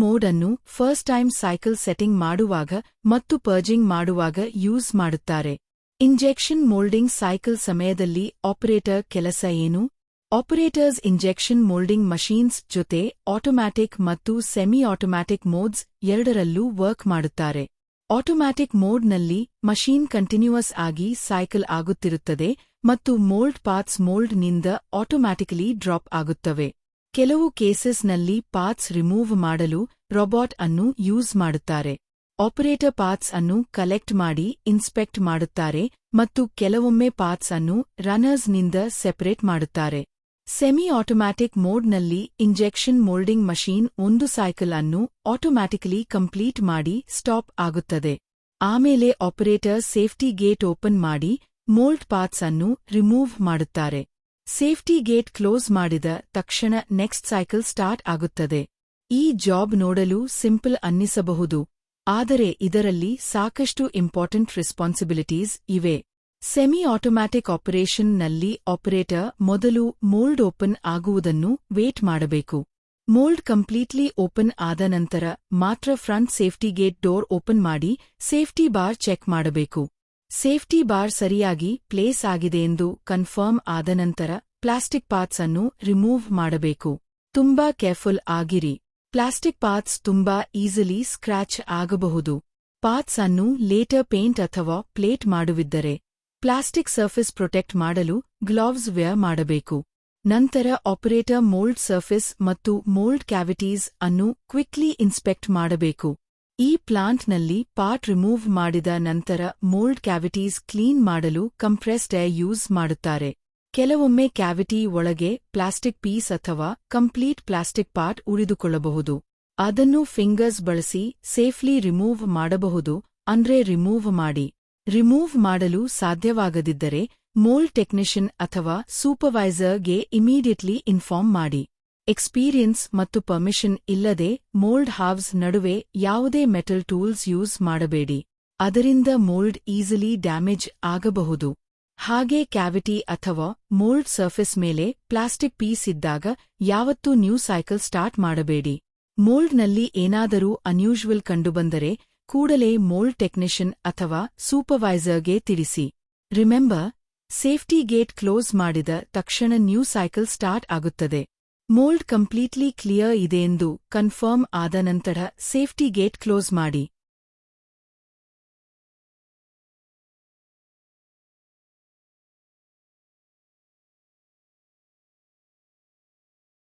Mode ಅನ್ನು first time cycle setting ಮಾಡುವಾಗ ಮತ್ತು ಪರ್ಜಿಂಗ್ ಮಾಡುವಾಗ ಯೂಸ್ ಮಾಡುತ್ತಾರೆ. ಇಂಜೆಕ್ಷನ್ ಮೋಲ್ಡಿಂಗ್ ಸೈಕಲ್ ಸಮಯದಲ್ಲಿ ಆಪರೇಟರ್ ಕೆಲಸ ಏನು? ಆಪರೇಟರ್ಸ್ ಇಂಜೆಕ್ಷನ್ ಮೋಲ್ಡಿಂಗ್ ಮಷೀನ್ಸ್ ಜೊತೆ ಆಟೋಮ್ಯಾಟಿಕ್ ಮತ್ತು ಸೆಮಿ ಆಟೋಮ್ಯಾಟಿಕ್ ಮೋಡ್ಸ್ ಎರಡರಲ್ಲೂ ವರ್ಕ್ ಮಾಡುತ್ತಾರೆ. ಆಟೋಮ್ಯಾಟಿಕ್ ಮೋಡ್ನಲ್ಲಿ ಮಷೀನ್ ಕಂಟಿನ್ಯೂಯಸ್ ಆಗಿ ಸೈಕಲ್ ಆಗುತ್ತಿರುತ್ತದೆ ಮತ್ತು ಮೋಲ್ಡ್ ಪಾರ್ಟ್ಸ್ ಮೋಲ್ಡ್ನಿಂದ ಆಟೋಮ್ಯಾಟಿಕಲಿ ಡ್ರಾಪ್ ಆಗುತ್ತವೆ. ಕೆಲವು ಕೇಸಸ್ನಲ್ಲಿ ಪಾರ್ಟ್ಸ್ ರಿಮೂವ್ ಮಾಡಲು ರೋಬೋಟ್ ಅನ್ನು ಯೂಸ್ ಮಾಡುತ್ತಾರೆ. ಆಪರೇಟರ್ ಪಾರ್ಟ್ಸ್ ಅನ್ನು ಕಲೆಕ್ಟ್ ಮಾಡಿ ಇನ್ಸ್ಪೆಕ್ಟ್ ಮಾಡುತ್ತಾರೆ ಮತ್ತು ಕೆಲವೊಮ್ಮೆ ಪಾರ್ಟ್ಸ್ ಅನ್ನು ರನ್ನರ್ಸ್ನಿಂದ ಸೆಪರೇಟ್ ಮಾಡುತ್ತಾರೆ. ಸೆಮಿ ಆಟೋಮ್ಯಾಟಿಕ್ ಮೋಡ್ನಲ್ಲಿ ಇಂಜೆಕ್ಷನ್ ಮೋಲ್ಡಿಂಗ್ ಮಷೀನ್ ಒಂದು ಸೈಕಲ್ ಅನ್ನು ಆಟೋಮ್ಯಾಟಿಕಲಿ ಕಂಪ್ಲೀಟ್ ಮಾಡಿ ಸ್ಟಾಪ್ ಆಗುತ್ತದೆ. ಆಮೇಲೆ ಆಪರೇಟರ್ ಸೇಫ್ಟಿ ಗೇಟ್ ಓಪನ್ ಮಾಡಿ ಮೋಲ್ಡ್ ಪಾರ್ಟ್ಸ್ ಅನ್ನು ರಿಮೂವ್ ಮಾಡುತ್ತಾರೆ. ಸೇಫ್ಟಿ ಗೇಟ್ ಕ್ಲೋಸ್ ಮಾಡಿದ ತಕ್ಷಣ ನೆಕ್ಸ್ಟ್ ಸೈಕಲ್ ಸ್ಟಾರ್ಟ್ ಆಗುತ್ತದೆ. ಈ ಜಾಬ್ ನೋಡಲು ಸಿಂಪಲ್ ಅನ್ನಿಸಬಹುದು, ಆದರೆ ಇದರಲ್ಲಿ ಸಾಕಷ್ಟು ಇಂಪಾರ್ಟೆಂಟ್ ರೆಸ್ಪಾನ್ಸಿಬಿಲಿಟೀಸ್ ಇವೆ. ಸೆಮಿ ಆಟೋಮ್ಯಾಟಿಕ್ ಆಪರೇಷನ್ ನಲ್ಲಿ ಆಪರೇಟರ್ ಮೊದಲು ಮೋಲ್ಡ್ ಓಪನ್ ಆಗುವುದನ್ನು ವೇಟ್ ಮಾಡಬೇಕು. ಮೋಲ್ಡ್ ಕಂಪ್ಲೀಟ್ಲಿ ಓಪನ್ ಆದ ನಂತರ ಮಾತ್ರ front safety gate door open ಮಾಡಿ ಸೇಫ್ಟಿ ಬಾರ್ ಚೆಕ್ ಮಾಡಬೇಕು. ಸೇಫ್ಟಿ ಬಾರ್ ಸರಿಯಾಗಿ ಪ್ಲೇಸ್ ಆಗಿದೆಯೆಂದು ಕನ್ಫರ್ಮ್ ಆದ ನಂತರ ಪ್ಲಾಸ್ಟಿಕ್ ಪಾರ್ಟ್ಸ್ ಅನ್ನು ರಿಮೂವ್ ಮಾಡಬೇಕು. ತುಂಬಾ ಕೇರ್ಫುಲ್ ಆಗಿರಿ. ಪ್ಲಾಸ್ಟಿಕ್ ಪಾರ್ಟ್ಸ್ ತುಂಬಾ ಈಸಿಲಿ ಸ್ಕ್ರಾಚ್ ಆಗಬಹುದು. ಪಾರ್ಟ್ಸ್ ಅನ್ನು ಲೇಟರ್ ಪೇಂಟ್ ಅಥವಾ ಪ್ಲೇಟ್ ಮಾಡುವಿದ್ದರೆ ಪ್ಲಾಸ್ಟಿಕ್ ಸರ್ಫೇಸ್ ಪ್ರೊಟೆಕ್ಟ್ ಮಾಡಲು ಗ್ಲೌವ್ಸ್ ವೇರ್ ಮಾಡಬೇಕು. ನಂತರ ಆಪರೇಟರ್ ಮೋಲ್ಡ್ ಸರ್ಫೇಸ್ ಮತ್ತು ಮೋಲ್ಡ್ ಕ್ಯಾವಿಟೀಸ್ ಅನ್ನು ಕ್ವಿಕ್ಲಿ ಇನ್ಸ್ಪೆಕ್ಟ್ ಮಾಡಬೇಕು. ಈ ಪ್ಲಾಂಟ್ನಲ್ಲಿ ಪಾರ್ಟ್ ರಿಮೂವ್ ಮಾಡಿದ ನಂತರ ಮೋಲ್ಡ್ ಕ್ಯಾವಿಟೀಸ್ ಕ್ಲೀನ್ ಮಾಡಲು ಕಂಪ್ರೆಸ್ಡ್ ಏರ್ ಯೂಸ್ ಮಾಡುತ್ತಾರೆ. ಕೆಲವೊಮ್ಮೆ ಕ್ಯಾವಿಟಿ ಒಳಗೆ ಪ್ಲಾಸ್ಟಿಕ್ ಪೀಸ್ ಅಥವಾ ಕಂಪ್ಲೀಟ್ ಪ್ಲಾಸ್ಟಿಕ್ ಪಾರ್ಟ್ ಉಳಿದುಕೊಳ್ಳಬಹುದು. ಅದನ್ನು ಫಿಂಗರ್ಸ್ ಬಳಸಿ ಸೇಫ್ಲಿ ರಿಮೂವ್ ಮಾಡಬಹುದು, ಅಂದ್ರೆ ರಿಮೂವ್ ಮಾಡಿ. ರಿಮೂವ್ ಮಾಡಲು ಸಾಧ್ಯವಾಗದಿದ್ದರೆ ಮೋಲ್ಡ್ ಟೆಕ್ನಿಷಿಯನ್ ಅಥವಾ ಸೂಪರ್ವೈಸರ್ಗೆ ಇಮಿಡಿಯೇಟ್ಲಿ ಇನ್ಫಾರ್ಮ್ ಮಾಡಿ. ಎಕ್ಸ್ಪೀರಿಯನ್ಸ್ ಮತ್ತು ಪರ್ಮಿಷನ್ ಇಲ್ಲದೆ ಮೋಲ್ಡ್ ಹಾವ್ಸ್ ನಡುವೆ ಯಾವುದೇ ಮೆಟಲ್ ಟೂಲ್ಸ್ ಯೂಸ್ ಮಾಡಬೇಡಿ, ಅದರಿಂದ ಮೋಲ್ಡ್ ಈಸಿಲಿ ಡ್ಯಾಮೇಜ್ ಆಗಬಹುದು. ಹಾಗೆ ಕ್ಯಾವಿಟಿ ಅಥವಾ ಮೋಲ್ಡ್ ಸರ್ಫೇಸ್ ಮೇಲೆ ಪ್ಲಾಸ್ಟಿಕ್ ಪೀಸ್ ಇದ್ದಾಗ ಯಾವತ್ತೂ ನ್ಯೂ ಸೈಕಲ್ ಸ್ಟಾರ್ಟ್ ಮಾಡಬೇಡಿ. ಮೋಲ್ಡ್ನಲ್ಲಿ ಏನಾದರೂ ಅನ್ಯೂಶುವಲ್ ಕಂಡುಬಂದರೆ ಕೂಡಲೇ ಮೋಲ್ಡ್ ಟೆಕ್ನಿಷಿಯನ್ ಅಥವಾ ಸೂಪರ್ವೈಸರ್ಗೆ ತಿಳಿಸಿ. ರಿಮೆಂಬರ್, ಸೇಫ್ಟಿ ಗೇಟ್ ಕ್ಲೋಸ್ ಮಾಡಿದ ತಕ್ಷಣ ನ್ಯೂ ಸೈಕಲ್ ಸ್ಟಾರ್ಟ್ ಆಗುತ್ತದೆ. ಮೋಲ್ಡ್ ಕಂಪ್ಲೀಟ್ಲಿ ಕ್ಲಿಯರ್ ಇದೆಯೆಂದು ಕನ್ಫರ್ಮ್ ಆದ ನಂತರ ಸೇಫ್ಟಿ ಗೇಟ್ ಕ್ಲೋಸ್ ಮಾಡಿ.